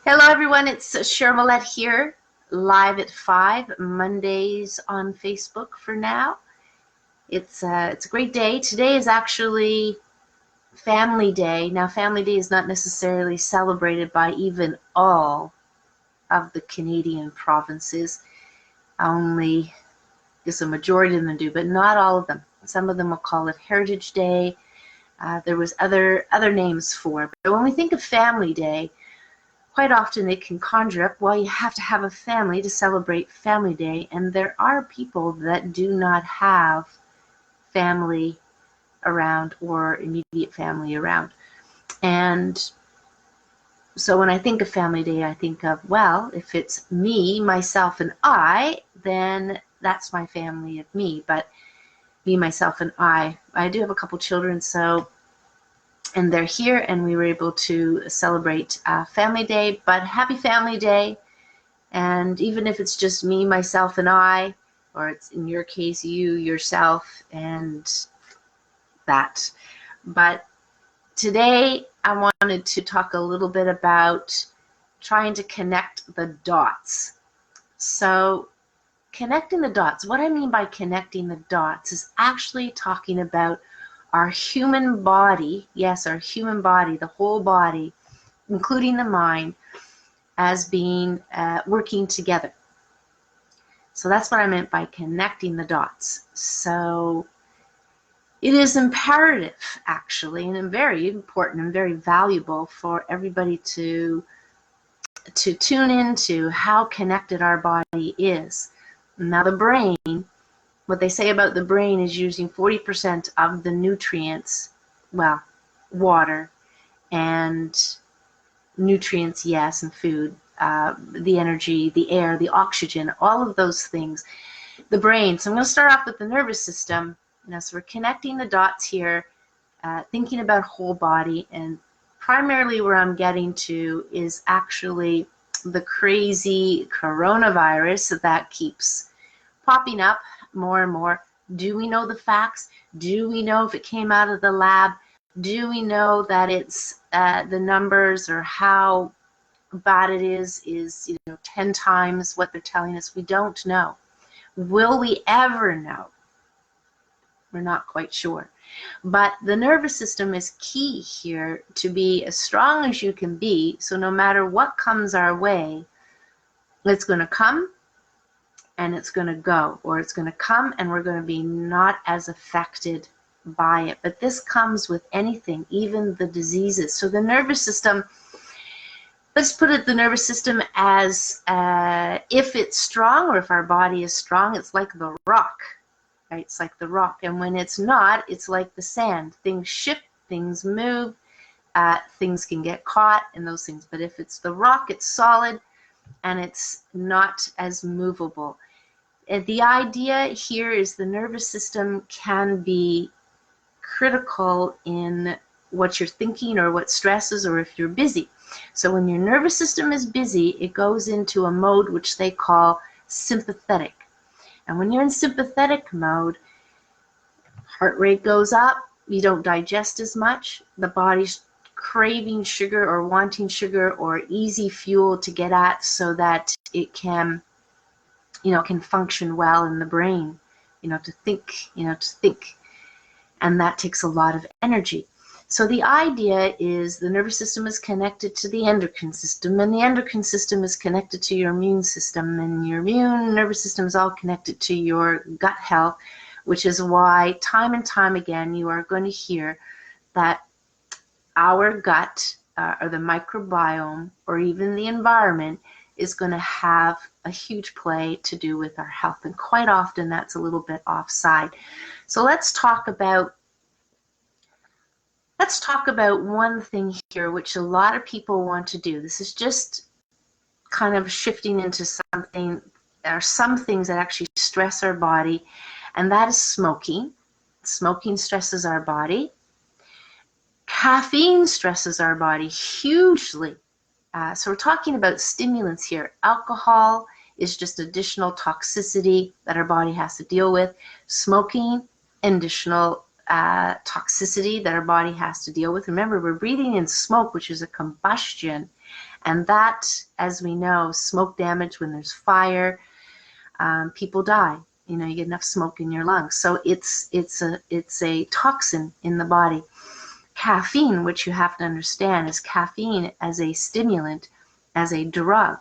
Hello everyone, it's Cheryl Millett here, live at 5, Mondays on Facebook for now. It's a great day. Today is actually Family Day. Now, Family Day is not necessarily celebrated by even all of the Canadian provinces. Only, I guess a majority of them do, but not all of them. Some of them will call it Heritage Day. There was other names for it. But when we think of Family Day, quite often it can conjure up, well, you have to have a family to celebrate Family Day, and there are people that do not have family around or immediate family around. And so when I think of Family Day, I think of, well, if it's me, myself, and I, then that's my family of me. But me, myself, and I do have a couple children, and they're here, and we were able to celebrate Family Day. But happy Family Day. And even if it's just me, myself, and I, or it's in your case, you, yourself, and that. But today I wanted to talk a little bit about trying to connect the dots. So connecting the dots, what I mean by connecting the dots is actually talking about our human body, yes, our human body, the whole body, including the mind, as being working together. So that's what I meant by connecting the dots. So it is imperative, actually, and very important and very valuable for everybody to tune into how connected our body is. Now, the brain, what they say about the brain is using 40% of the nutrients, well, water and nutrients, yes, and food, the energy, the air, the oxygen, all of those things. The brain. So I'm going to start off with the nervous system. So we're connecting the dots here, thinking about whole body, and primarily where I'm getting to is actually the crazy coronavirus that keeps popping up more and more. Do we know the facts? Do we know if it came out of the lab? Do we know that it's the numbers or how bad it is 10 times what they're telling us? We don't know. Will we ever know? We're not quite sure. But the nervous system is key here to be as strong as you can be, so no matter what comes our way, it's going to come and it's going to go, or it's going to come and we're going to be not as affected by it. But this comes with anything, even the diseases. So the nervous system, let's put it, the nervous system as if it's strong, or if our body is strong, it's like the rock, right? It's like the rock. And when it's not, it's like the sand. Things shift, things move, things can get caught in those things. But if it's the rock, it's solid and it's not as movable. The idea here is the nervous system can be critical in what you're thinking or what stresses, or if you're busy. So when your nervous system is busy, it goes into a mode which they call sympathetic. And when you're in sympathetic mode, heart rate goes up, you don't digest as much, the body's craving sugar or wanting sugar or easy fuel to get at so that it can can function well in the brain, to think, and that takes a lot of energy. So the idea is the nervous system is connected to the endocrine system, and the endocrine system is connected to your immune system, and your immune nervous system is all connected to your gut health, which is why time and time again you are going to hear that our gut or the microbiome or even the environment is going to have a huge play to do with our health, and quite often that's a little bit offside. So let's talk about one thing here which a lot of people want to do. This is just kind of shifting into something. There are some things that actually stress our body, and that is smoking. Smoking stresses our body. Caffeine stresses our body hugely. So we're talking about stimulants here. Alcohol is just additional toxicity that our body has to deal with. Smoking, additional toxicity that our body has to deal with. Remember, we're breathing in smoke, which is a combustion, And that, as we know, smoke damage, when there's fire, people die. You know, you get enough smoke in your lungs. So it's a toxin in the body. Caffeine, which you have to understand, is caffeine as a stimulant, as a drug.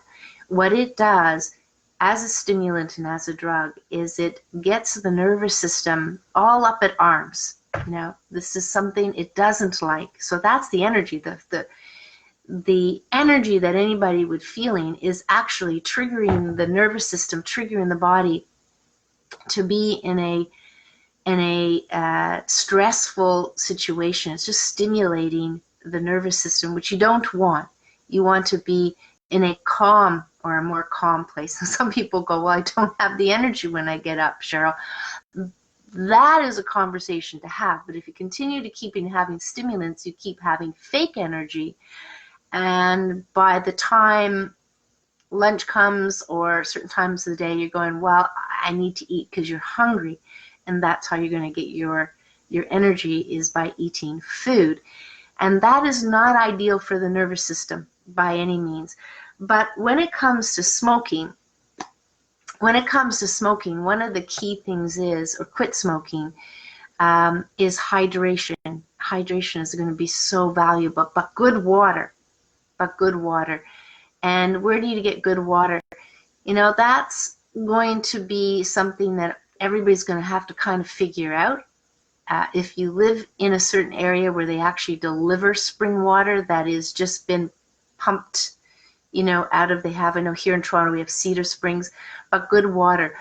What it does as a stimulant and as a drug is it gets the nervous system all up at arms. You know, this is something it doesn't like. So that's the energy. The energy that anybody would feeling is actually triggering the nervous system, triggering the body to be in a stressful situation. It's just stimulating the nervous system, which you don't want. You want to be in a calm or a more calm place. And some people go, well, I don't have the energy when I get up, Cheryl. That is a conversation to have. But if you continue to keep having stimulants, you keep having fake energy. And by the time lunch comes or certain times of the day, you're going, well, I need to eat because you're hungry. And that's how you're going to get your energy, is by eating food. And that is not ideal for the nervous system by any means. But when it comes to smoking, one of the key things is, or quit smoking, is hydration. Hydration is going to be so valuable, but good water. And where do you get good water? You know, that's going to be something that everybody's going to have to kind of figure out. If you live in a certain area where they actually deliver spring water that is just been pumped, you know, I know here in Toronto we have Cedar Springs, but good water.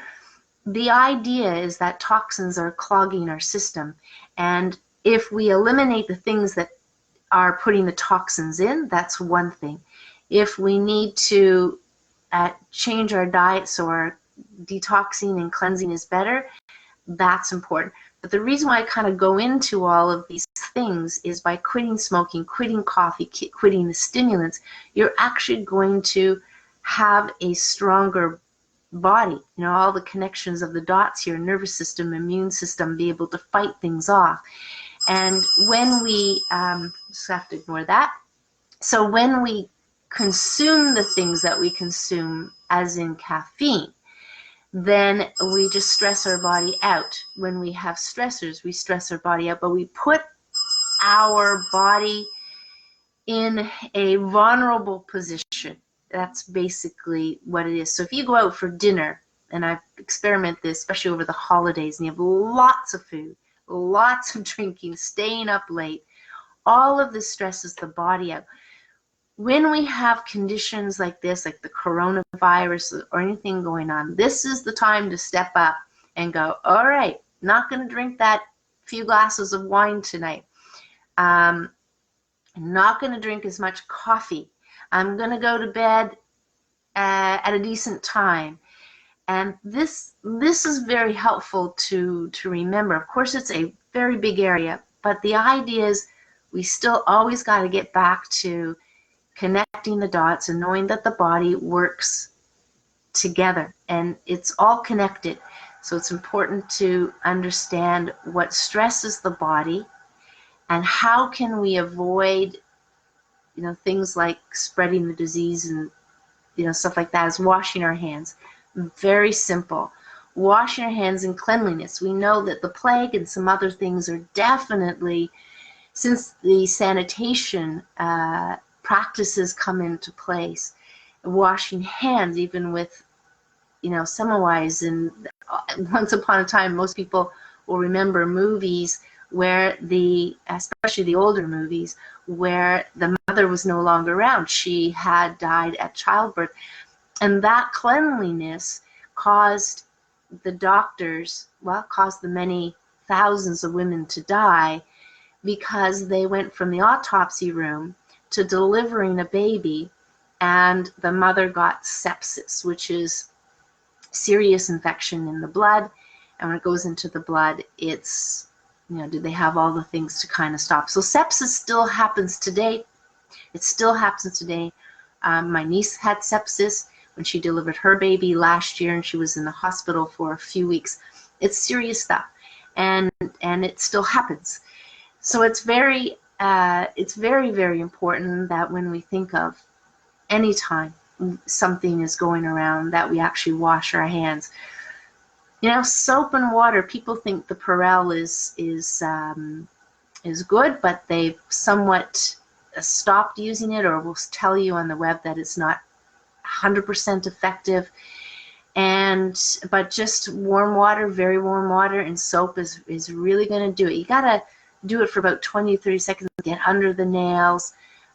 The idea is that toxins are clogging our system. And if we eliminate the things that are putting the toxins in, that's one thing. If we need to change our diet so our detoxing and cleansing is better, that's important. But the reason why I kind of go into all of these things is by quitting smoking, quitting coffee, quitting the stimulants, you're actually going to have a stronger body. You know, all the connections of the dots here, nervous system, immune system, be able to fight things off. And when we, just have to ignore that. So when we consume the things that we consume, as in caffeine, then we just stress our body out. When we have stressors, we stress our body out, but we put our body in a vulnerable position. That's basically what it is. So if you go out for dinner, and I experiment this, especially over the holidays, and you have lots of food, lots of drinking, staying up late, all of this stresses the body out. When we have conditions like this, like the coronavirus or anything going on, this is the time to step up and go, all right, not going to drink that few glasses of wine tonight. I'm not going to drink as much coffee. I'm going to go to bed at a decent time. And this is very helpful to remember. Of course, it's a very big area, but the idea is we still always got to get back to connecting the dots and knowing that the body works together and it's all connected. So it's important to understand what stresses the body and how can we avoid, you know, things like spreading the disease and, you know, stuff like that, is washing our hands. Very simple. Washing our hands and cleanliness. We know that the plague and some other things are definitely, since the sanitation practices come into place, washing hands, even with, you know, Semmelweis, and once upon a time, most people will remember movies where especially the older movies, where the mother was no longer around. She had died at childbirth. And that cleanliness caused the doctors, caused the many thousands of women to die, because they went from the autopsy room to delivering a baby, and the mother got sepsis, which is serious infection in the blood. And when it goes into the blood, it's, you know, do they have all the things to kind of stop? So sepsis still happens today. It still happens today. My niece had sepsis when she delivered her baby last year, and she was in the hospital for a few weeks. It's serious stuff, and it still happens. So it's very, very important that when we think of anytime something is going around, that we actually wash our hands. You know, soap and water, people think the Perel is good, but they've somewhat stopped using it, or will tell you on the web that it's not 100% effective. But just warm water, very warm water, and soap is really going to do it. You gotta do it for about 20 to 30 seconds. Get under the nails,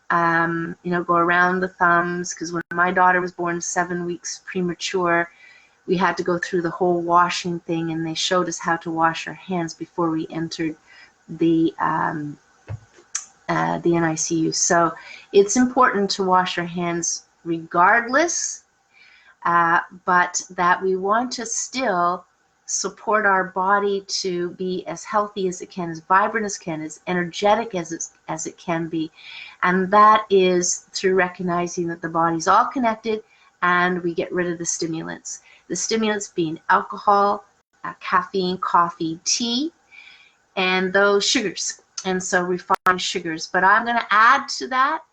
you know, go around the thumbs. Because when my daughter was born 7 weeks premature, we had to go through the whole washing thing, and they showed us how to wash our hands before we entered the NICU. So it's important to wash our hands regardless, but that we want to still support our body to be as healthy as it can, as vibrant as it can, as energetic as it can be. And that is through recognizing that the body's all connected, and we get rid of the stimulants. The stimulants being alcohol, caffeine, coffee, tea, and those sugars. And so refined sugars. But I'm going to add to that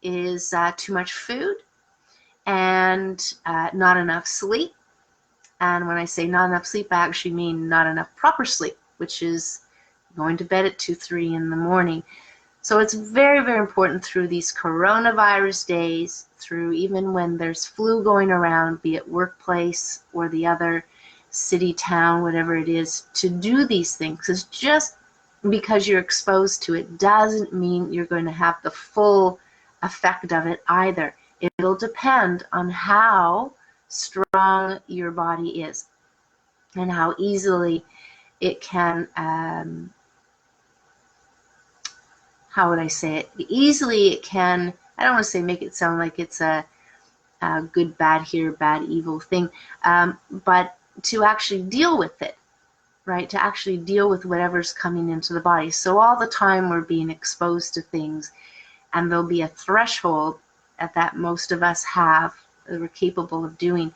is too much food and not enough sleep. And when I say not enough sleep, I actually mean not enough proper sleep, which is going to bed at 2, 3 in the morning. So it's very, very important through these coronavirus days, through even when there's flu going around, be it workplace or the other city, town, whatever it is, to do these things. Because just because you're exposed to it doesn't mean you're going to have the full effect of it either. It'll depend on how strong your body is and how easily it can, how would I say it? Easily it can, I don't want to say make it sound like it's a good, bad here, bad, evil thing, but to actually deal with it, right? To actually deal with whatever's coming into the body. So all the time we're being exposed to things, and there'll be a threshold that most of us have that we're capable of doing.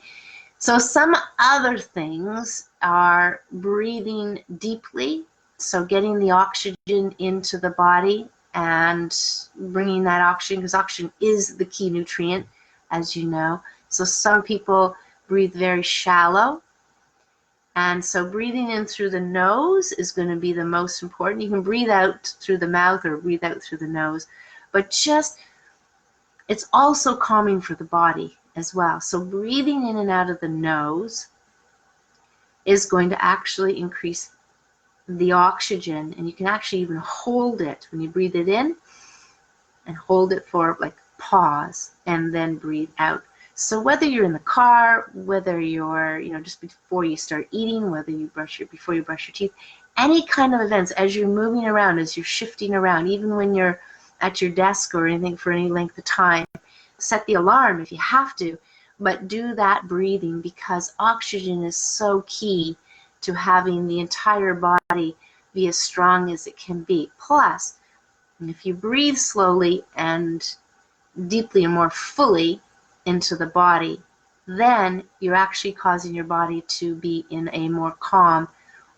So some other things are breathing deeply, so getting the oxygen into the body and bringing that oxygen, because oxygen is the key nutrient, as you know. So some people breathe very shallow, and so breathing in through the nose is going to be the most important. You can breathe out through the mouth or breathe out through the nose, but just, it's also calming for the body as well. So breathing in and out of the nose is going to actually increase the oxygen, and you can actually even hold it when you breathe it in, and hold it for like pause, and then breathe out. So whether you're in the car, whether you're, you know, just before you start eating, whether you before you brush your teeth, any kind of events, as you're moving around, as you're shifting around, even when you're at your desk or anything for any length of time, set the alarm if you have to, but do that breathing, because oxygen is so key to having the entire body be as strong as it can be. Plus, if you breathe slowly and deeply and more fully into the body, then you're actually causing your body to be in a more calm,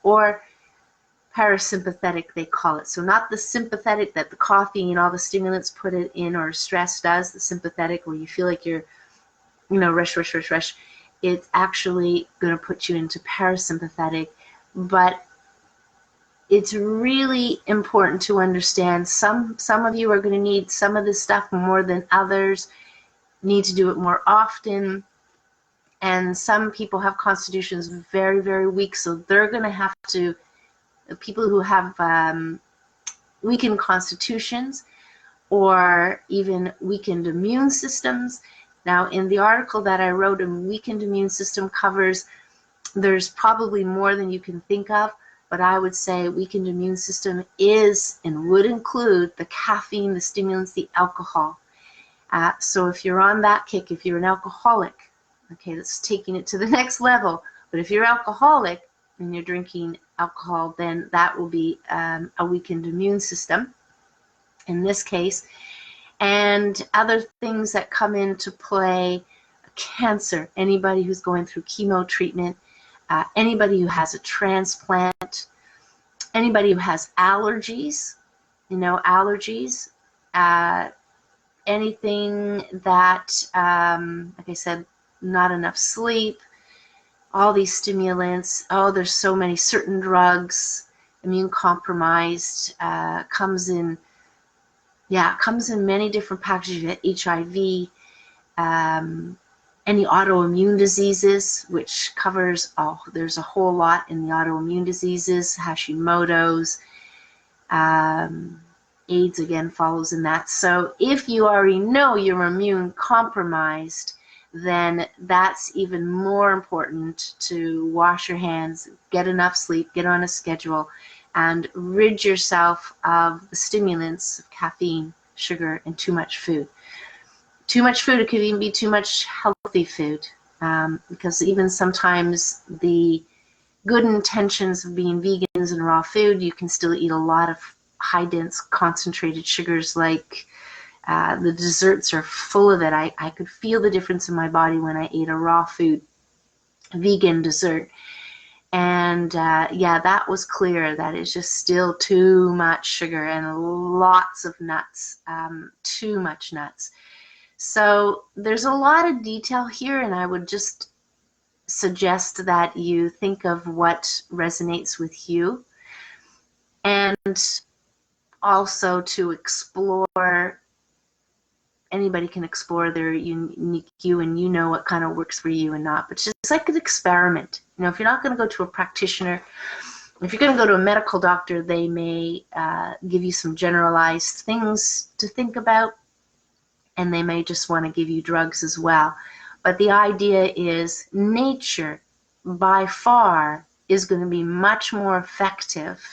or parasympathetic, they call it. So not the sympathetic that the coffee and all the stimulants put it in, or stress does, the sympathetic where you feel like you're, you know, rush. It's actually going to put you into parasympathetic. But it's really important to understand, some of you are going to need some of this stuff more than others, need to do it more often, and some people have constitutions very, very weak, so they're going to have to, people who have weakened constitutions or even weakened immune systems. Now, in the article that I wrote, a weakened immune system covers, there's probably more than you can think of, but I would say weakened immune system is and would include the caffeine, the stimulants, the alcohol. So if you're on that kick, if you're an alcoholic, okay, that's taking it to the next level, but if you're alcoholic and you're drinking alcohol, then that will be a weakened immune system in this case. And other things that come into play, cancer, anybody who's going through chemo treatment, anybody who has a transplant, anybody who has allergies, you know, allergies, anything that, like I said, not enough sleep, all these stimulants, oh, there's so many, certain drugs, immune compromised, comes in many different packages. You get HIV, any autoimmune diseases, which covers, there's a whole lot in the autoimmune diseases, Hashimoto's, AIDS again follows in that. So if you already know you're immune compromised, then that's even more important to wash your hands, get enough sleep, get on a schedule, and rid yourself of the stimulants of caffeine, sugar, and too much food. Too much food, it could even be too much healthy food, because even sometimes the good intentions of being vegans and raw food, you can still eat a lot of high dense concentrated sugars, like the desserts are full of it. I could feel the difference in my body when I ate a raw food vegan dessert. And yeah, that was clear. That is just still too much sugar and lots of nuts, too much nuts. So there's a lot of detail here, and I would just suggest that you think of what resonates with you, and also to explore. Anybody can explore their unique you, and you know what kind of works for you and not. But just like an experiment. You know, if you're not going to go to a practitioner, if you're going to go to a medical doctor, they may give you some generalized things to think about, and they may just want to give you drugs as well. But the idea is nature, by far, is going to be much more effective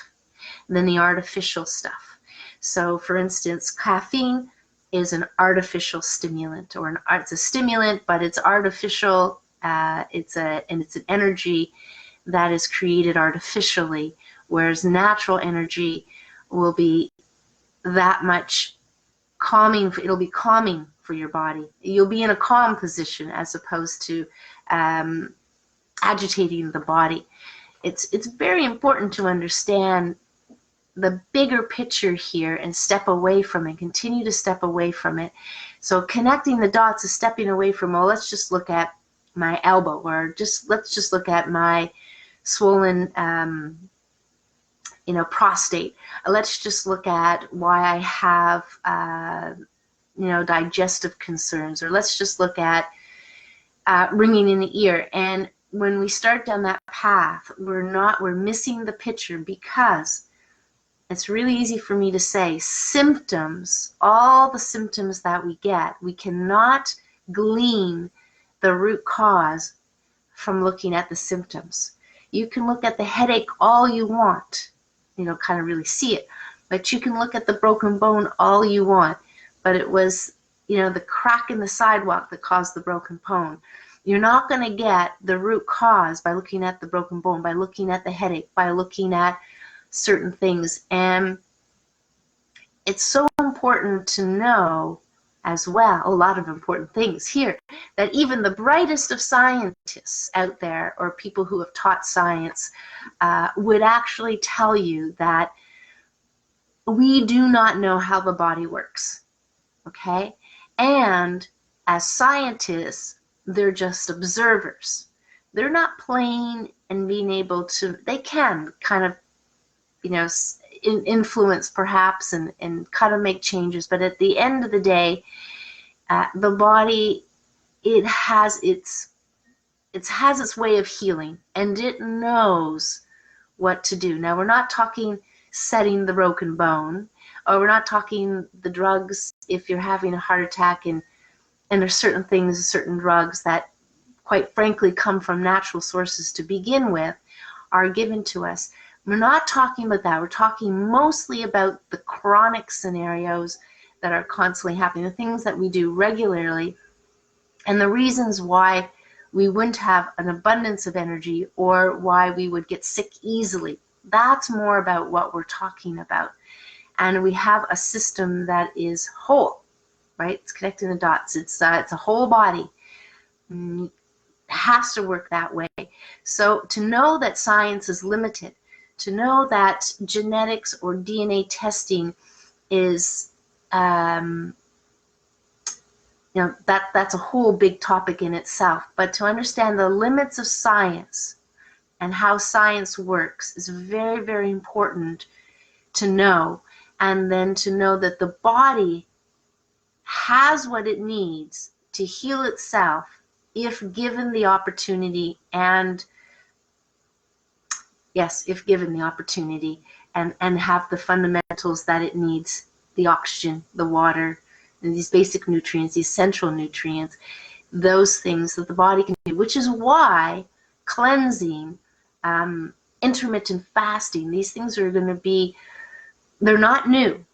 than the artificial stuff. So, for instance, caffeine is an artificial stimulant, or it's a stimulant, but it's artificial. It's an energy that is created artificially, whereas natural energy will be that much calming. It'll be calming for your body. You'll be in a calm position as opposed to agitating the body. It's very important to understand the bigger picture here and step away from it, continue to step away from it. So connecting the dots is stepping away from, well, let's just look at my elbow, or let's just look at my swollen prostate. Let's just look at why I have digestive concerns, or let's just look at ringing in the ear. And when we start down that path, we're missing the picture, because it's really easy for me to say symptoms, all the symptoms that we get, we cannot glean the root cause from looking at the symptoms. You can look at the headache all you want, kind of really see it, but you can look at the broken bone all you want, but it was, the crack in the sidewalk that caused the broken bone. You're not going to get the root cause by looking at the broken bone, by looking at the headache, by looking at certain things. And it's so important to know as well, a lot of important things here, that even the brightest of scientists out there, or people who have taught science, would actually tell you that we do not know how the body works, okay? And as scientists, they're just observers. They're not playing and being able to, they can kind of influence perhaps and kind of make changes, but at the end of the day, the body, it has its way of healing, and it knows what to do. Now, we're not talking setting the broken bone, or we're not talking the drugs if you're having a heart attack, and there's certain things, certain drugs that quite frankly come from natural sources to begin with, are given to us. We're not talking about that. We're talking mostly about the chronic scenarios that are constantly happening, the things that we do regularly, and the reasons why we wouldn't have an abundance of energy, or why we would get sick easily. That's more about what we're talking about. And we have a system that is whole, right? It's connecting the dots. It's a whole body. It has to work that way. So to know that science is limited, to know that genetics or DNA testing is that's a whole big topic in itself. But to understand the limits of science and how science works is very, very important to know. And then to know that the body has what it needs to heal itself if given the opportunity, and yes, if given the opportunity, and have the fundamentals that it needs, the oxygen, the water, and these basic nutrients, these essential nutrients, those things that the body can do, which is why cleansing, intermittent fasting, these things are going to be, they're not new.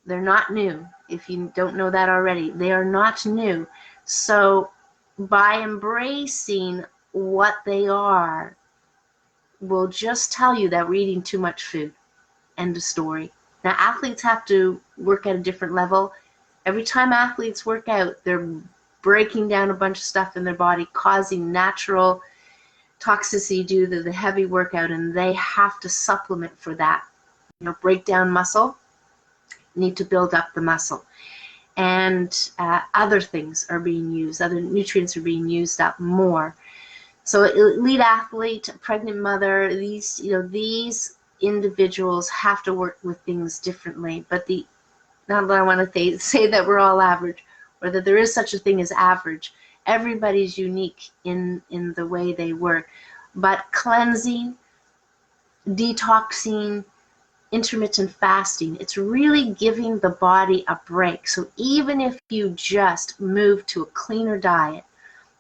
They're not new. If you don't know that already, they are not new. So by embracing what they are, will just tell you that we're eating too much food. End of story. Now, athletes have to work at a different level. Every time athletes work out, they're breaking down a bunch of stuff in their body, causing natural toxicity due to the heavy workout, and they have to supplement for that. Break down muscle, need to build up the muscle. And other things are being used, other nutrients are being used up more. So elite athlete, pregnant mother, these individuals have to work with things differently. But not that I want to say that we're all average, or that there is such a thing as average. Everybody's unique in the way they work. But cleansing, detoxing, intermittent fasting, it's really giving the body a break. So even if you just move to a cleaner diet,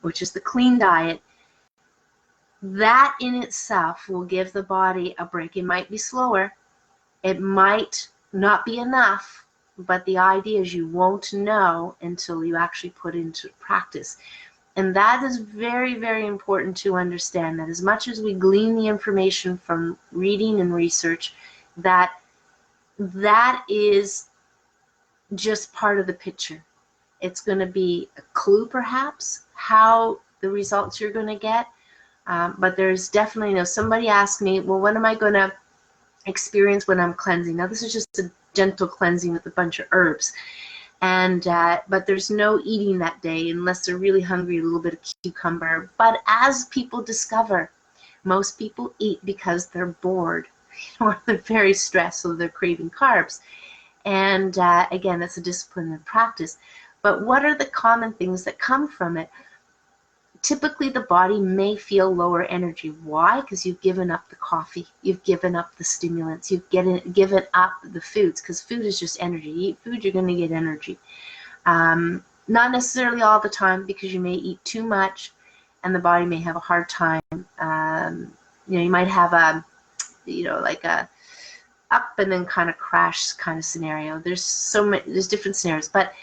which is the clean diet, that in itself will give the body a break. It might be slower, it might not be enough, but the idea is you won't know until you actually put into practice. And that is very, very important to understand, that as much as we glean the information from reading and research, that is just part of the picture. It's going to be a clue, perhaps, how the results you're going to get. But there's definitely, somebody asked me, well, what am I going to experience when I'm cleansing? Now, this is just a gentle cleansing with a bunch of herbs. And but there's no eating that day unless they're really hungry, a little bit of cucumber. But as people discover, most people eat because they're bored, or they're very stressed, so they're craving carbs. And again, that's a discipline and practice. But what are the common things that come from it? Typically, the body may feel lower energy. Why? Because you've given up the coffee, you've given up the stimulants, you've given up the foods, because food is just energy. You eat food, you're going to get energy. Not necessarily all the time, because you may eat too much and the body may have a hard time. You might have like a up and then kind of crash kind of scenario. There's different scenarios, but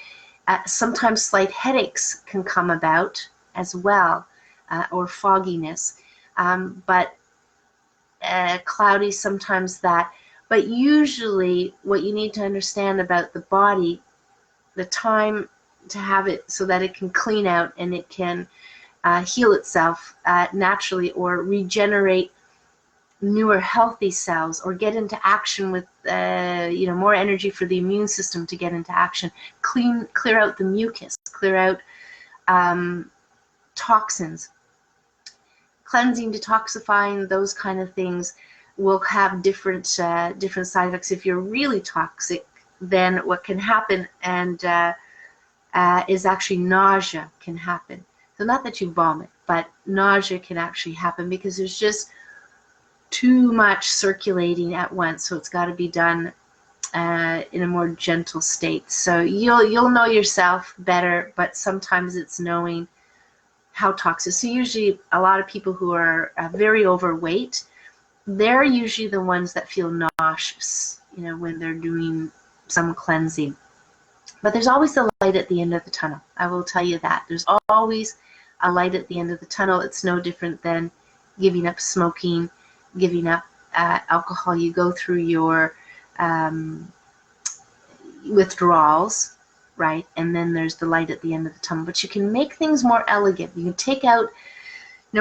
sometimes slight headaches can come about as well, or fogginess, but cloudy sometimes that. But usually what you need to understand about the body, the time to have it so that it can clean out and it can heal itself naturally, or regenerate newer healthy cells, or get into action with more energy for the immune system to get into action, clear out the mucus, clear out toxins. Cleansing, detoxifying, those kind of things will have different side effects. If you're really toxic, then what can happen is actually nausea can happen. So not that you vomit, but nausea can actually happen because there's just too much circulating at once. So it's got to be done in a more gentle state. So you'll know yourself better, but sometimes it's knowing how toxic. So usually a lot of people who are very overweight, they're usually the ones that feel nauseous, when they're doing some cleansing. But there's always a light at the end of the tunnel. I will tell you that. There's always a light at the end of the tunnel. It's no different than giving up smoking, giving up alcohol. You go through your withdrawals, right? And then there's the light at the end of the tunnel. But you can make things more elegant. You can take out,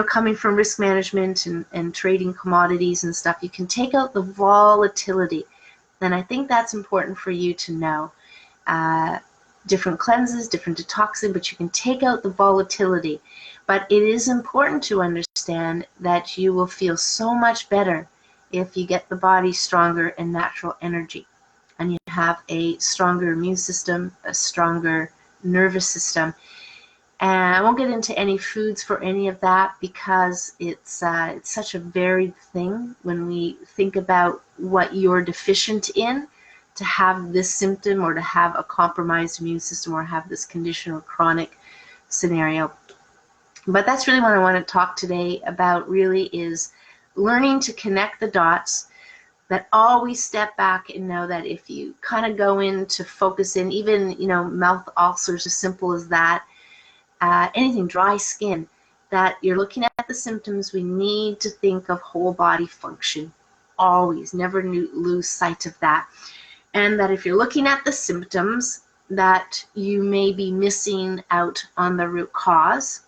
coming from risk management and trading commodities and stuff, you can take out the volatility. And I think that's important for you to know. different cleanses, different detoxing, but you can take out the volatility. But it is important to understand that you will feel so much better if you get the body stronger and natural energy, and you have a stronger immune system, a stronger nervous system. And I won't get into any foods for any of that because it's such a varied thing when we think about what you're deficient in to have this symptom or to have a compromised immune system or have this condition or chronic scenario. But that's really what I want to talk today about, really, is learning to connect the dots, that always step back and know that if you kind of go in to focus in, even, mouth ulcers, as simple as that, anything, dry skin, that you're looking at the symptoms, we need to think of whole body function. Always, never lose sight of that. And that if you're looking at the symptoms, that you may be missing out on the root cause,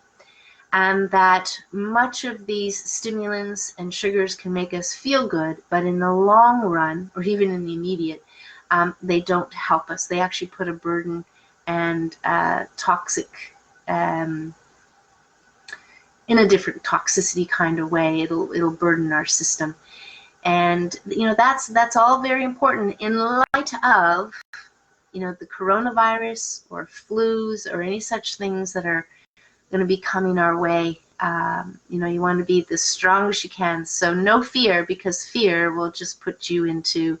and that much of these stimulants and sugars can make us feel good, but in the long run, or even in the immediate, they don't help us. They actually put a burden and toxic, in a different toxicity kind of way. It'll burden our system. And that's all very important in light of the coronavirus or flus or any such things that are going to be coming our way. You want to be the strongest you can. So no fear, because fear will just put you into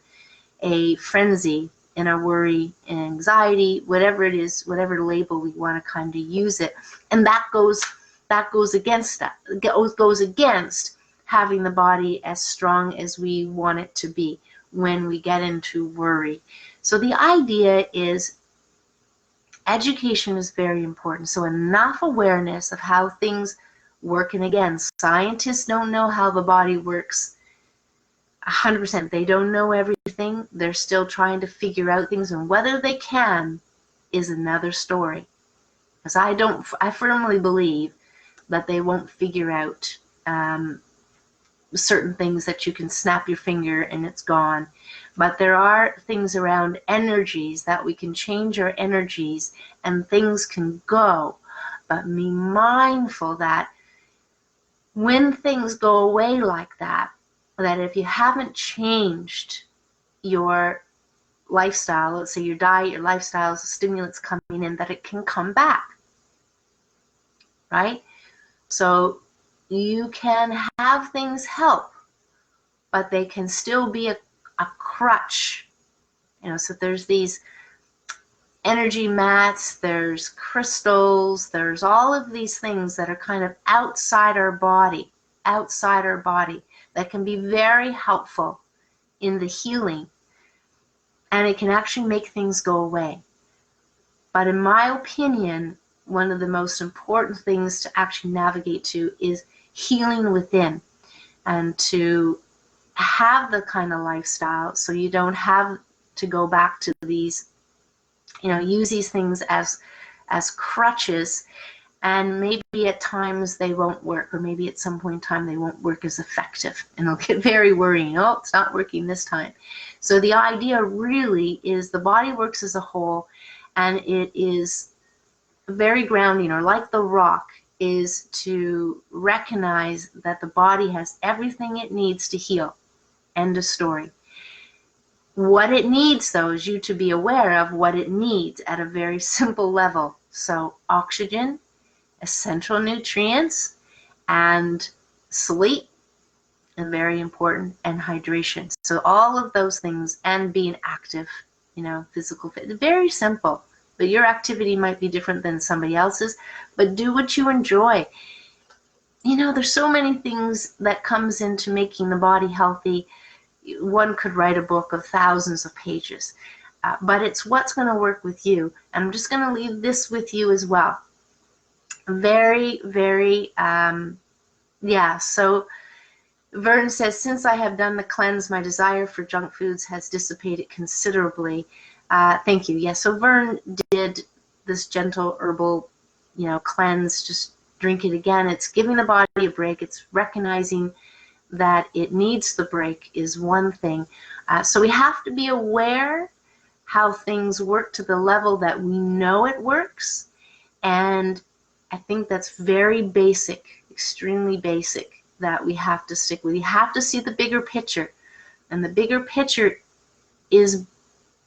a frenzy and a worry and anxiety, whatever it is, whatever label we want to kind of use it. And that goes against that. Goes against having the body as strong as we want it to be when we get into worry. So the idea is education is very important. So enough awareness of how things work. And again, scientists don't know how the body works 100%. They don't know everything. They're still trying to figure out things, and whether they can is another story. Because I firmly believe that they won't figure out certain things that you can snap your finger and it's gone. But there are things around energies that we can change our energies and things can go. But be mindful that when things go away like that, that if you haven't changed your lifestyle, let's say your diet, your lifestyle, stimulants coming in, that it can come back, right? So you can have things help, but they can still be a crutch. So there's these energy mats, there's crystals, there's all of these things that are kind of outside our body, that can be very helpful in the healing, and it can actually make things go away. But in my opinion, one of the most important things to actually navigate to is healing within, and to have the kind of lifestyle so you don't have to go back to these, use these things as crutches, and maybe at times they won't work, or maybe at some point in time they won't work as effective, and it'll get very worrying. Oh, it's not working this time. So the idea really is the body works as a whole, and it is very grounding, or like the rock, is to recognize that the body has everything it needs to heal. End of story. What it needs, though, is you to be aware of what it needs at a very simple level. So oxygen, essential nutrients, and sleep, and very important, and hydration. So all of those things, and being active, physical fit. Very simple. But your activity might be different than somebody else's, but do what you enjoy. There's so many things that comes into making the body healthy. One could write a book of thousands of pages, but it's what's going to work with you. And I'm just going to leave this with you as well. Very, very, so Vern says, since I have done the cleanse, my desire for junk foods has dissipated considerably. Thank you. Yes, so Vern did this gentle herbal, cleanse. Just drink it again. It's giving the body a break. It's recognizing that it needs the break is one thing. So we have to be aware how things work to the level that we know it works. And I think that's very basic, extremely basic, that we have to stick with. You have to see the bigger picture. And the bigger picture is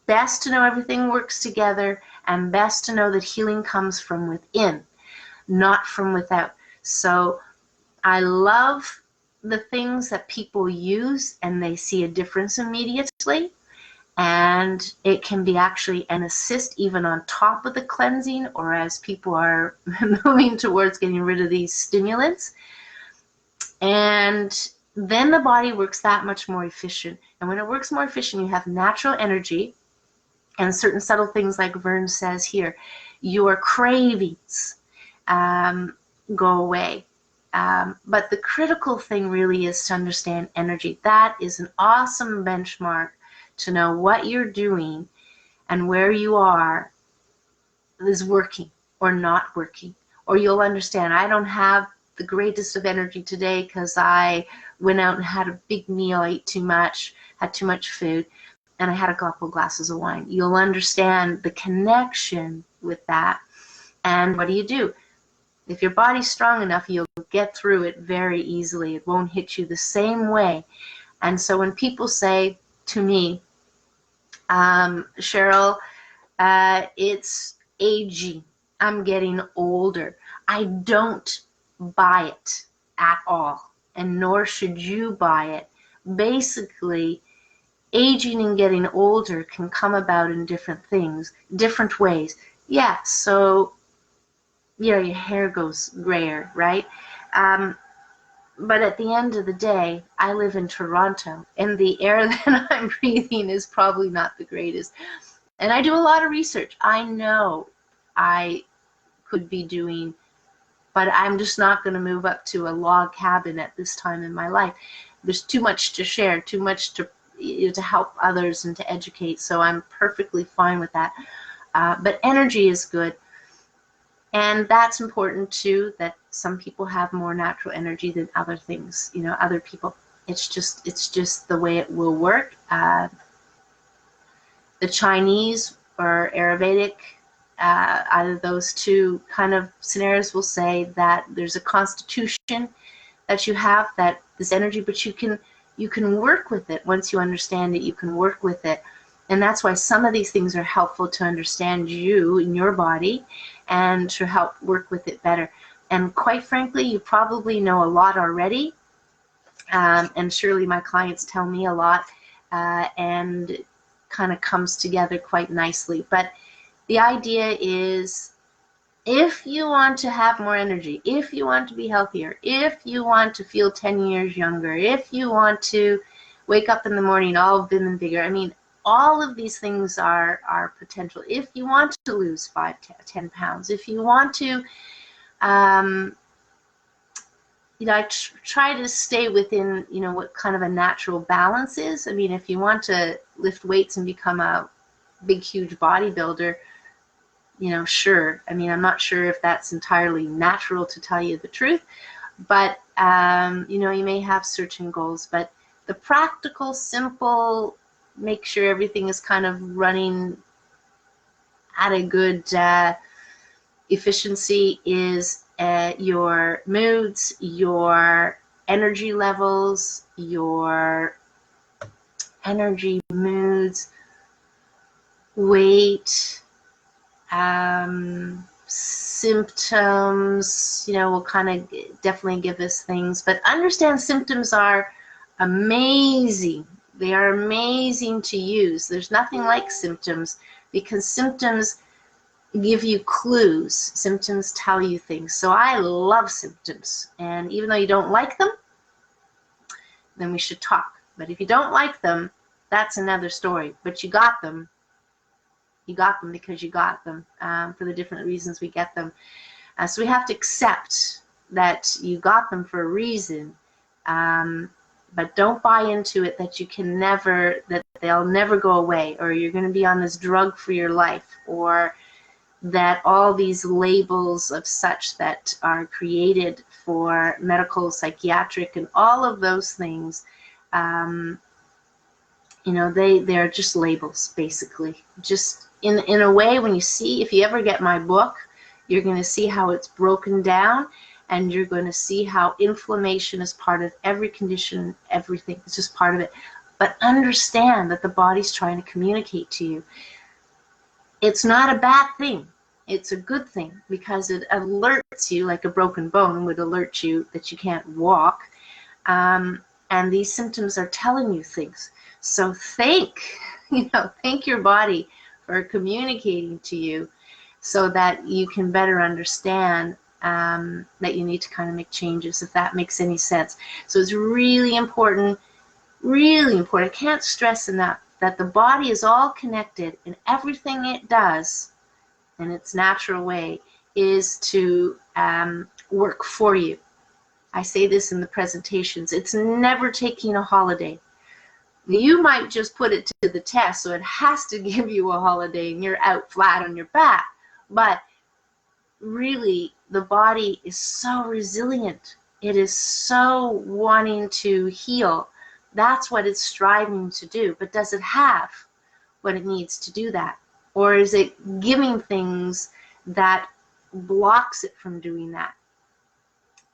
best to know everything works together, and best to know that healing comes from within, not from without. So I love the things that people use and they see a difference immediately. And it can be actually an assist even on top of the cleansing, or as people are moving towards getting rid of these stimulants. And then the body works that much more efficient. And when it works more efficient, you have natural energy, and certain subtle things, like Vern says here, your cravings go away. But the critical thing really is to understand energy. That is an awesome benchmark to know what you're doing and where you are is working or not working. Or you'll understand, I don't have the greatest of energy today because I went out and had a big meal, ate too much, had too much food, and I had a couple glasses of wine. You'll understand the connection with that. And what do? If your body's strong enough, you'll get through it very easily. It won't hit you the same way. And so when people say to me, Cheryl, it's aging, I'm getting older, I don't buy it at all, and nor should you buy it. Basically, aging and getting older can come about in different things, different ways. Yeah, so, your hair goes grayer, right? But at the end of the day, I live in Toronto, and the air that I'm breathing is probably not the greatest. And I do a lot of research. I know I could be doing, but I'm just not going to move up to a log cabin at this time in my life. There's too much to share, too much to help others and to educate, so I'm perfectly fine with that. But energy is good. And that's important too, that some people have more natural energy than other things, other people. It's just the way it will work. The Chinese or Ayurvedic, either those two kind of scenarios, will say that there's a constitution that you have, that this energy, but you can work with it. Once you understand it, you can work with it. And that's why some of these things are helpful to understand you and your body, and to help work with it better. And quite frankly, you probably know a lot already. And surely my clients tell me a lot, and it kind of comes together quite nicely. But the idea is, if you want to have more energy, if you want to be healthier, if you want to feel 10 years younger, if you want to wake up in the morning all big and bigger, I mean, all of these things are potential. If you want to lose 5, 10 pounds, if you want to, I try to stay within, what kind of a natural balance is. I mean, if you want to lift weights and become a big, huge bodybuilder, sure. I mean, I'm not sure if that's entirely natural, to tell you the truth, but, you may have certain goals. But the practical, simple, make sure everything is kind of running at a good efficiency is your moods, your energy levels, weight, symptoms, will kind of definitely give us things. But understand, symptoms are amazing. They are amazing to use. There's nothing like symptoms, because symptoms give you clues. Symptoms tell you things. So I love symptoms. And even though you don't like them, then we should talk. But if you don't like them, that's another story. But you got them. You got them because you got them, for the different reasons we get them. So we have to accept that you got them for a reason. But don't buy into it that that they'll never go away, or you're going to be on this drug for your life, or that all these labels of such that are created for medical, psychiatric, and all of those things, You know, they're just labels, basically. Just in a way, when you see, if you ever get my book, you're going to see how it's broken down, and you're going to see how inflammation is part of every condition, everything. It's just part of it. But understand that the body's trying to communicate to you. It's not a bad thing. It's a good thing, because it alerts you, like a broken bone would alert you that you can't walk. And these symptoms are telling you things. So thank your body for communicating to you, so that you can better understand that you need to kind of make changes, if that makes any sense. So it's really important, really important. I can't stress enough that the body is all connected, and everything it does in its natural way is to work for you. I say this in the presentations. It's never taking a holiday. You might just put it to the test, so it has to give you a holiday and you're out flat on your back. But really, the body is so resilient. It is so wanting to heal. That's what it's striving to do. But does it have what it needs to do that? Or is it giving things that blocks it from doing that?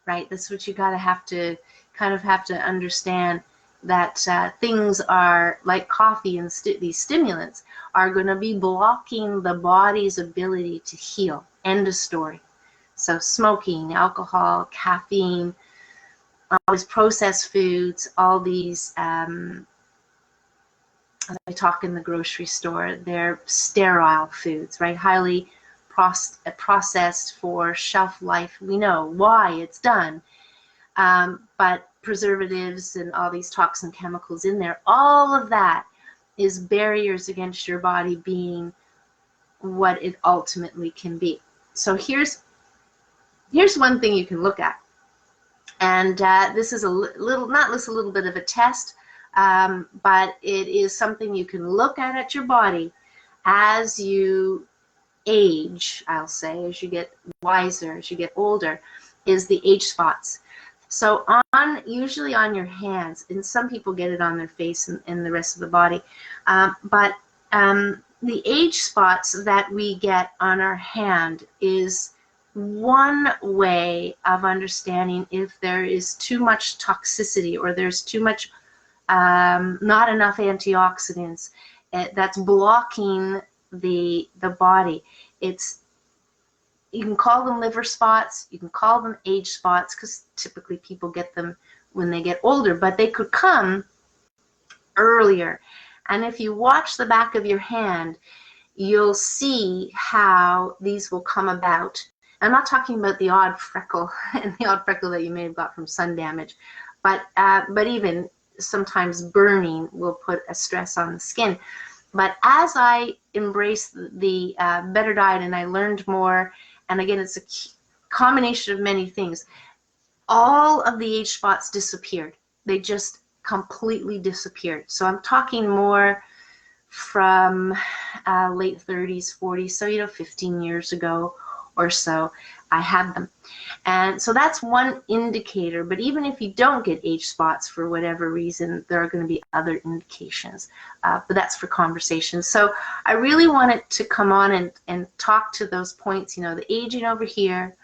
Right? That's what you have to understand, that things are like coffee and these stimulants are going to be blocking the body's ability to heal. End of story. So smoking, alcohol, caffeine, all these processed foods, all these, I talk in the grocery store, they're sterile foods, right? Highly processed for shelf life. We know why it's done. But preservatives and all these toxin chemicals in there, all of that is barriers against your body being what it ultimately can be. So here's one thing you can look at, and this is a little bit of a test, but it is something you can look at your body as you age. I'll say, as you get wiser, as you get older, is the age spots. So usually on your hands, and some people get it on their face and the rest of the body, but the age spots that we get on our hand is one way of understanding if there is too much toxicity, or there's too much, not enough antioxidants that's blocking the body. You can call them liver spots, you can call them age spots, because typically people get them when they get older, but they could come earlier. And if you watch the back of your hand, you'll see how these will come about. I'm not talking about the odd freckle and the odd freckle that you may have got from sun damage, but even sometimes burning will put a stress on the skin. But as I embraced the better diet and I learned more, and again, it's a combination of many things, all of the age spots disappeared. They just completely disappeared. So I'm talking more from late 30s, 40s, so 15 years ago or so, I had them. And so that's one indicator. But even if you don't get age spots for whatever reason, there are going to be other indications. But that's for conversation. So I really wanted to come on and talk to those points, the aging over here,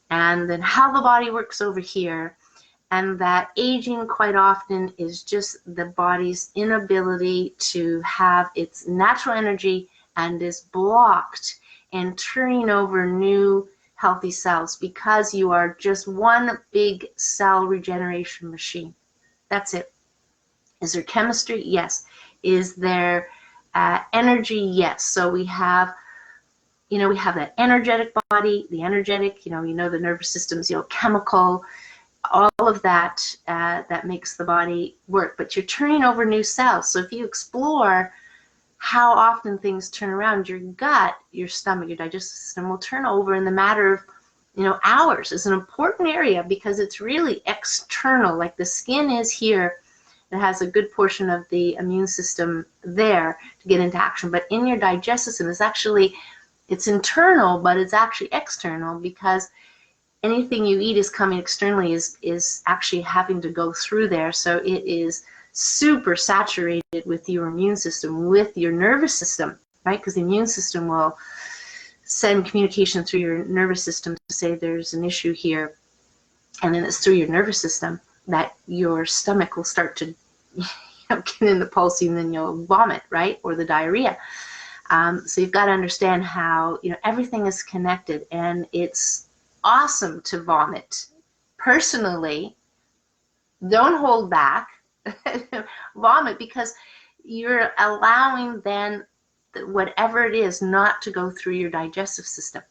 and then how the body works over here. And that aging quite often is just the body's inability to have its natural energy, and is blocked in turning over new healthy cells, because you are just one big cell regeneration machine. That's it. Is there chemistry? Yes. Is there energy? Yes. So we have that energetic body, the energetic, the nervous system's, chemical, all of that that makes the body work. But you're turning over new cells. So if you explore how often things turn around, your gut, your stomach, your digestive system will turn over in the matter of hours. Is an important area, because it's really external, like the skin is here. It has a good portion of the immune system there to get into action. But in your digestive system, it's internal, but it's actually external, because anything you eat is coming externally, is actually having to go through there. So it is super saturated with your immune system, with your nervous system, right? Because the immune system will send communication through your nervous system to say there's an issue here. And then it's through your nervous system that your stomach will start to get in the pulsing, and then you'll vomit, right? Or the diarrhea. So you've got to understand how, everything is connected, and it's awesome to vomit. Personally, don't hold back. Vomit, because you're allowing then whatever it is not to go through your digestive system,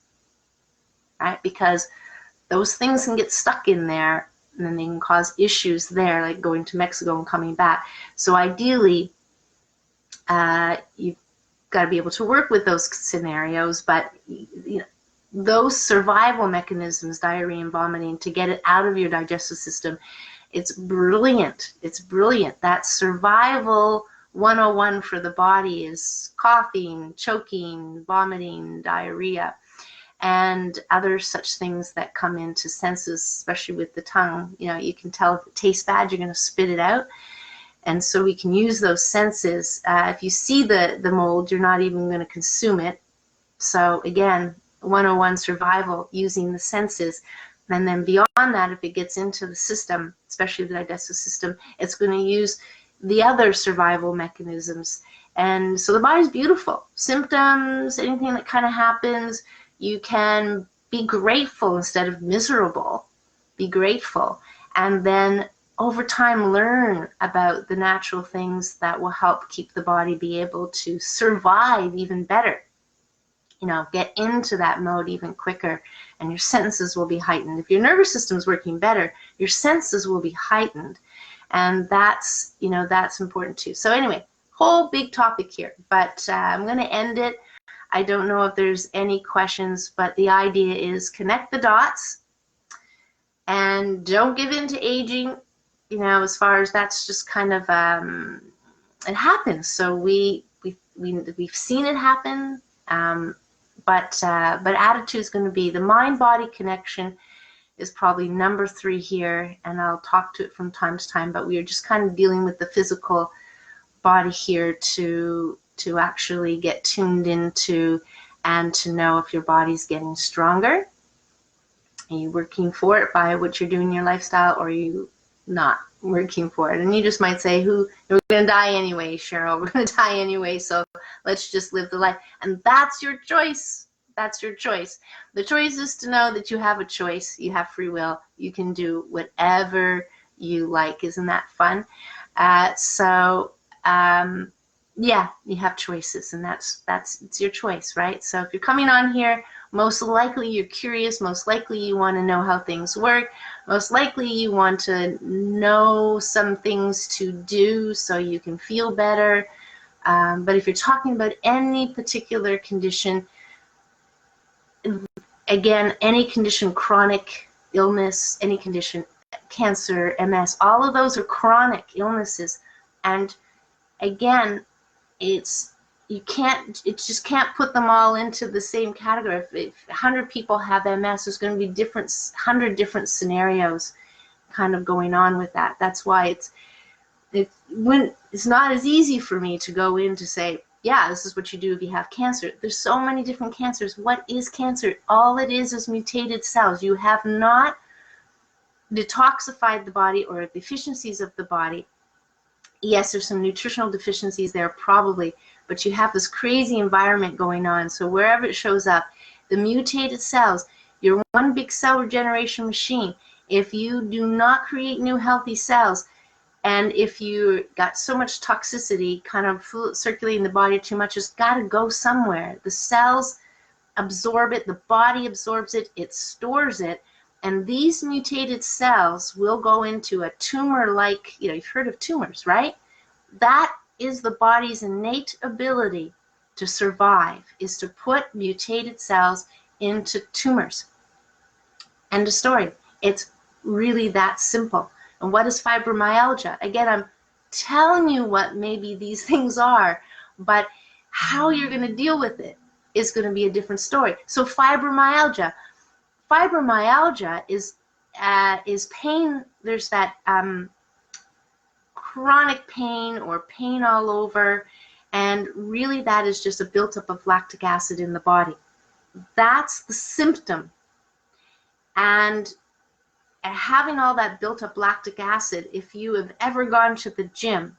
right? Because those things can get stuck in there, and then they can cause issues there, like going to Mexico and coming back. So ideally, you've got to be able to work with those scenarios, but those survival mechanisms, diarrhea and vomiting, to get it out of your digestive system, it's brilliant. It's brilliant. That survival 101 for the body is coughing, choking, vomiting, diarrhea, and other such things that come into senses, especially with the tongue. You can tell if it tastes bad, you're going to spit it out. And so we can use those senses. If you see the mold, you're not even going to consume it. So again, 101 survival, using the senses. And then beyond that, if it gets into the system, especially the digestive system, it's going to use the other survival mechanisms. And so the body's beautiful. Symptoms, anything that kind of happens, you can be grateful instead of miserable. Be grateful. And then over time, learn about the natural things that will help keep the body be able to survive even better. Get into that mode even quicker, and your senses will be heightened. If your nervous system's working better, your senses will be heightened. And that's important too. So anyway, whole big topic here, but I'm going to end it. I don't know if there's any questions, but the idea is connect the dots and don't give in to aging. As far as that's just kind of, it happens. So we've seen it happen. But attitude is going to be the mind-body connection is probably number 3 here, and I'll talk to it from time to time, but we are just kind of dealing with the physical body here to actually get tuned into and to know if your body's getting stronger. Are you working for it by what you're doing in your lifestyle, or are you not working for it? And you just might say, we're going to die anyway, Cheryl. We're going to die anyway, so let's just live the life. And that's your choice. That's your choice. The choice is to know that you have a choice. You have free will. You can do whatever you like. Isn't that fun? Yeah, you have choices, and it's your choice, right? So if you're coming on here, most likely you're curious. Most likely you want to know how things work. Most likely you want to know some things to do so you can feel better. But if you're talking about any particular condition, again, any condition, chronic illness, any condition, cancer, MS, all of those are chronic illnesses. And again, you just can't put them all into the same category. If 100 people have MS, there's going to be 100 different scenarios kind of going on with that. That's why it's not as easy for me to go in to say, yeah, this is what you do if you have cancer. There's so many different cancers. What is cancer? All it is mutated cells. You have not detoxified the body or deficiencies of the body. Yes, there's some nutritional deficiencies there probably, but you have this crazy environment going on. So wherever it shows up, the mutated cells, you're one big cell regeneration machine. If you do not create new healthy cells, and if you got so much toxicity kind of circulating the body too much, it's got to go somewhere. The cells absorb it, the body absorbs it, it stores it, and these mutated cells will go into a tumor-like, you've heard of tumors, right? That is the body's innate ability to survive, is to put mutated cells into tumors. End of story. It's really that simple. And what is fibromyalgia? Again, I'm telling you what maybe these things are, but how you're going to deal with it is going to be a different story. So fibromyalgia is pain. There's that chronic pain or pain all over, and really that is just a buildup of lactic acid in the body. That's the symptom. And having all that built up lactic acid, if you have ever gone to the gym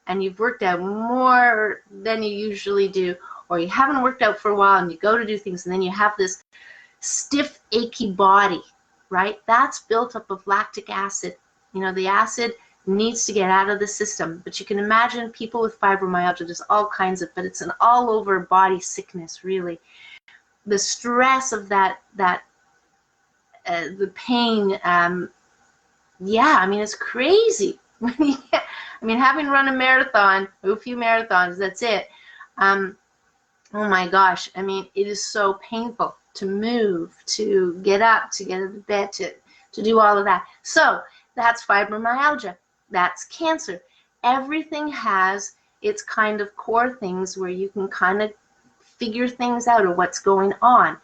and you've worked out more than you usually do, or you haven't worked out for a while and you go to do things and then you have this stiff, achy body, right? That's built up of lactic acid. You know, the acid needs to get out of the system. But you can imagine people with fibromyalgia, there's all kinds of, but it's an all over body sickness, really. The stress of that the pain, yeah, I mean, it's crazy. I mean, having run a marathon, a few marathons, that's it. Oh my gosh, I mean, it is so painful to move, to get up, to get out of bed, to do all of that. So that's fibromyalgia. That's cancer. Everything has its kind of core things where you can kind of figure things out of what's going on.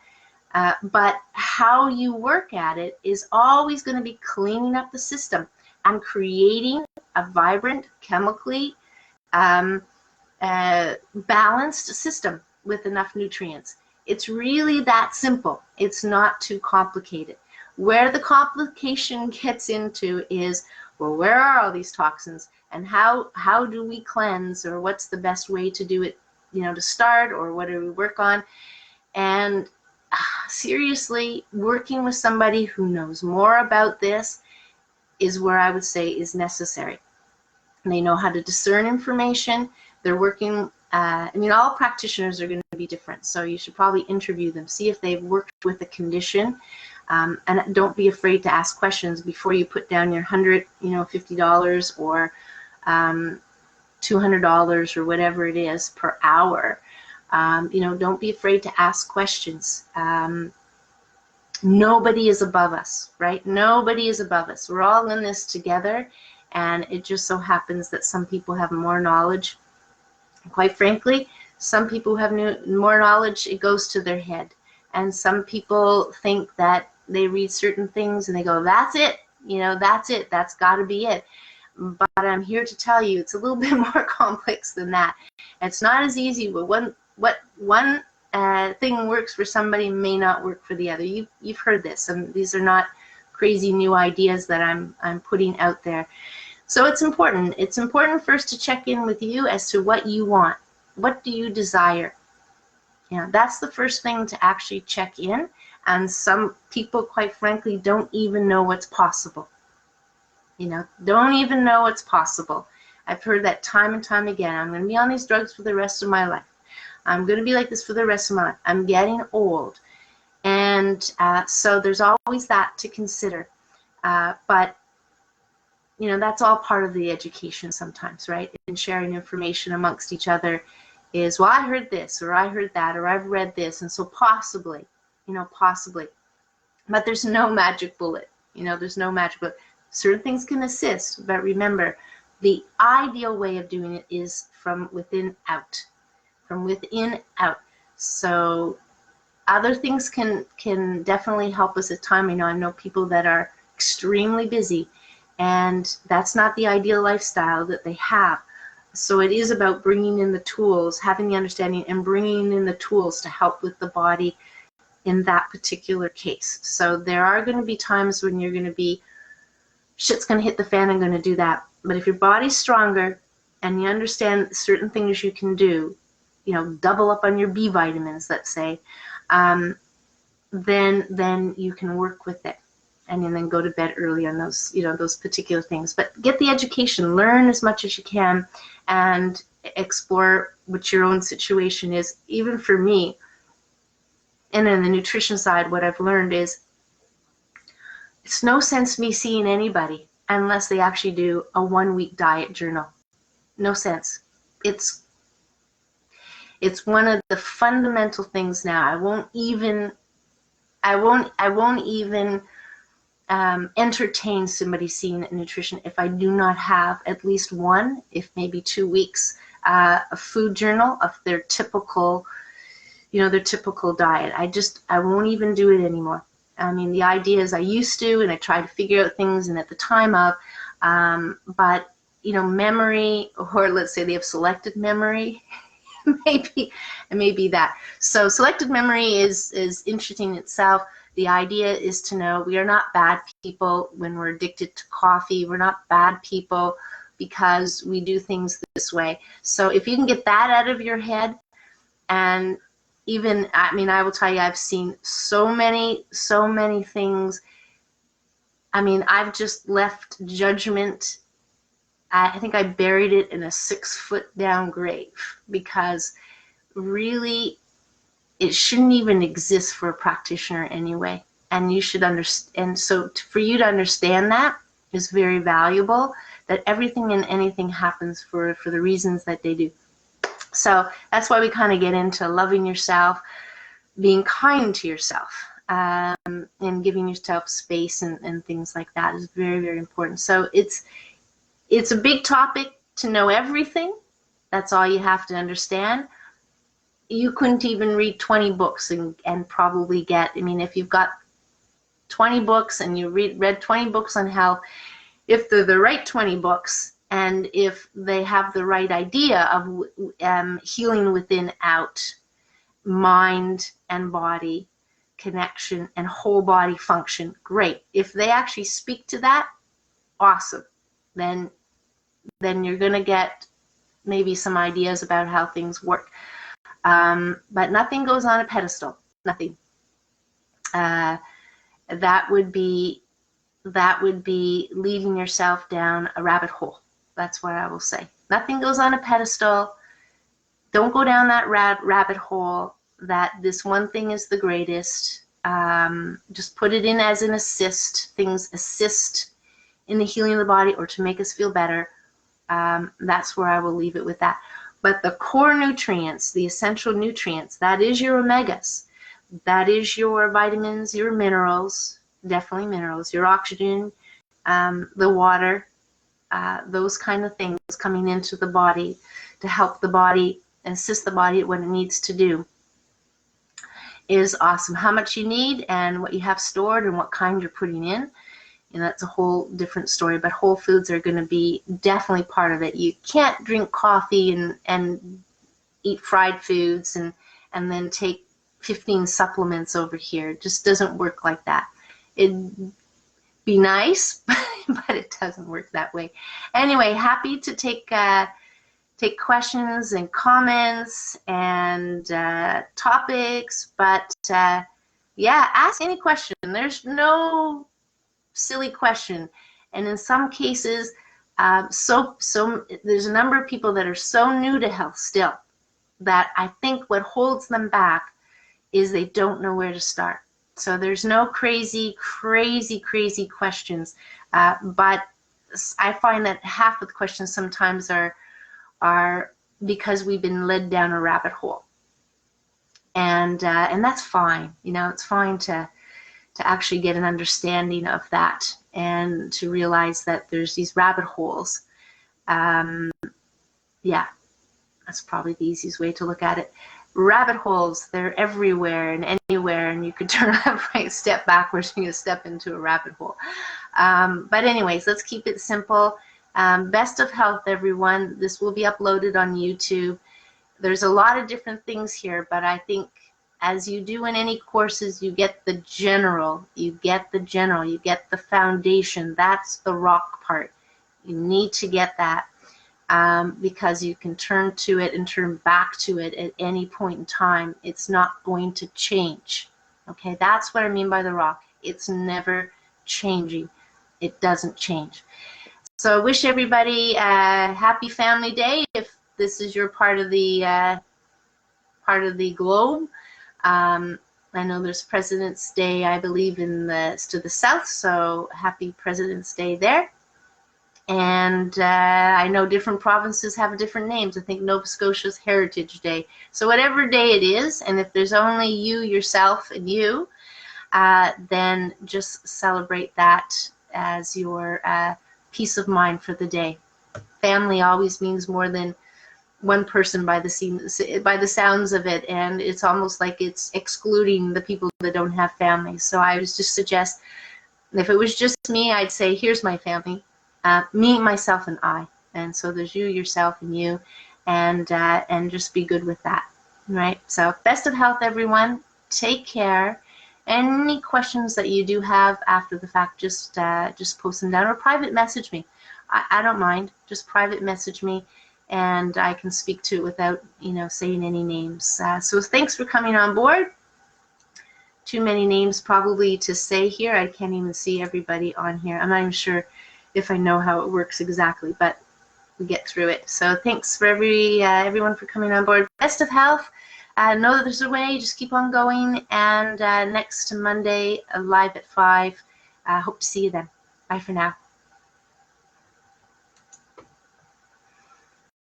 But how you work at it is always going to be cleaning up the system and creating a vibrant, chemically balanced system with enough nutrients. It's really that simple. It's not too complicated. Where the complication gets into is, well, where are all these toxins and how do we cleanse, or what's the best way to do it, you know, to start, or what do we work on? And seriously, working with somebody who knows more about this is where I would say is necessary. They know how to discern information. They're working, I mean, all practitioners are going to be different, so you should probably interview them, see if they've worked with a condition, and don't be afraid to ask questions before you put down your $150 or $200 or whatever it is per hour. You know, don't be afraid to ask questions. Nobody is above us, right? Nobody is above us. We're all in this together, and it just so happens that some people have more knowledge. Quite frankly, some people who have more knowledge, it goes to their head. And some people think that they read certain things and they go, that's it, you know, that's it, that's got to be it. But I'm here to tell you it's a little bit more complex than that. It's not as easy, but one thing works for somebody may not work for the other. You've heard this, and these are not crazy new ideas that I'm putting out there. So it's important. It's important first to check in with you as to what you want. What do you desire? You know, that's the first thing to actually check in. And some people, quite frankly, don't even know what's possible. You know, don't even know what's possible. I've heard that time and time again. I'm going to be on these drugs for the rest of my life. I'm going to be like this for the rest of my life. I'm getting old. And so there's always that to consider. But, you know, that's all part of the education sometimes, right? And sharing information amongst each other is, well, I heard this, or I heard that, or I've read this, and so possibly, you know, possibly. But there's no magic bullet. You know, there's no magic bullet. Certain things can assist, but remember, the ideal way of doing it is from within out. From within out. So other things can definitely help us at time. I know people that are extremely busy, and that's not the ideal lifestyle that they have. So it is about bringing in the tools, having the understanding, and bringing in the tools to help with the body in that particular case. So there are going to be times when you're going to be, shit's going to hit the fan, I'm going to do that. But if your body's stronger and you understand certain things you can do, you know, double up on your B vitamins, let's say, then you can work with it, and then go to bed early on those, you know, those particular things. But get the education, learn as much as you can, and explore what your own situation is. Even for me, and in the nutrition side, what I've learned is it's no sense me seeing anybody unless they actually do a 1-week diet journal. No sense. It's one of the fundamental things now. I won't even entertain somebody seeing nutrition if I do not have at least 1, if maybe 2 weeks, a food journal of their typical, you know, their typical diet. I won't even do it anymore. I mean, the idea is I used to, and I tried to figure out things, and at the time of, but memory, or let's say they have selected memory. Maybe it may be that. So selected memory is interesting in itself. The idea is to know we are not bad people when we're addicted to coffee. We're not bad people because we do things this way. So if you can get that out of your head, and even, I will tell you, I've seen so many things. I've just left judgment. I think I buried it in a 6-foot down grave, because really it shouldn't even exist for a practitioner anyway. And you should understand. And so for you to understand that is very valuable, that everything and anything happens for the reasons that they do. So that's why we kind of get into loving yourself, being kind to yourself, and giving yourself space and things like that is very, very important. So it's a big topic to know everything. That's all you have to understand. You couldn't even read 20 books and probably get, if you've got 20 books and you read 20 books on health, if they're the right 20 books, and if they have the right idea of healing within, out, mind and body connection and whole body function, great. If they actually speak to that, awesome. Then you're going to get maybe some ideas about how things work. But nothing goes on a pedestal. Nothing. That would be leading yourself down a rabbit hole. That's what I will say. Nothing goes on a pedestal. Don't go down that rabbit hole that this one thing is the greatest. Just put it in as an assist. Things assist in the healing of the body or to make us feel better. That's where I will leave it with that. But the core nutrients, the essential nutrients, that is your omegas. That is your vitamins, your minerals, definitely minerals, your oxygen, the water, those kind of things coming into the body to help the body, assist the body at what it needs to do, is awesome. How much you need and what you have stored and what kind you're putting in, that's a whole different story, but whole foods are going to be definitely part of it. You can't drink coffee and eat fried foods and then take 15 supplements over here. It just doesn't work like that. It'd be nice, but it doesn't work that way. Anyway, happy to take questions and comments and topics, but yeah, ask any question. There's no silly question. And in some cases, so there's a number of people that are so new to health still that I think what holds them back is they don't know where to start. So there's no crazy questions, but I find that half of the questions sometimes are because we've been led down a rabbit hole, and that's fine. It's fine to actually get an understanding of that and to realize that there's these rabbit holes. Yeah, that's probably the easiest way to look at it. Rabbit holes, they're everywhere and anywhere, and you could turn left, right, step backwards, and you step into a rabbit hole. But anyways, let's keep it simple. Best of health, everyone. This will be uploaded on YouTube. There's a lot of different things here, but I think as you do in any courses, you get the general, you get the foundation. That's the rock part. You need to get that. Because you can turn to it and turn back to it at any point in time. It's not going to change. Okay, that's what I mean by the rock. It's never changing. It doesn't change. So I wish everybody a happy Family Day if this is your part of the globe. I know there's President's Day, I believe, to the south, so happy President's Day there. And I know different provinces have different names. I think Nova Scotia's Heritage Day. So whatever day it is, and if there's only you, yourself, and you, then just celebrate that as your peace of mind for the day. Family always means more than one person by the sounds of it, and it's almost like it's excluding the people that don't have family. So I would just suggest, if it was just me, I'd say, here's my family. Me, myself, and I. And so there's you, yourself, and you, and just be good with that, right? So best of health, everyone. Take care. Any questions that you do have after the fact, just post them down or private message me. I don't mind. Just private message me, and I can speak to it without, saying any names. So thanks for coming on board. Too many names probably to say here. I can't even see everybody on here. I'm not even sure if I know how it works exactly, but we get through it. So thanks for everyone for coming on board. Best of health. Know that there's a way. Just keep on going. And next Monday, live at 5. Hope to see you then. Bye for now.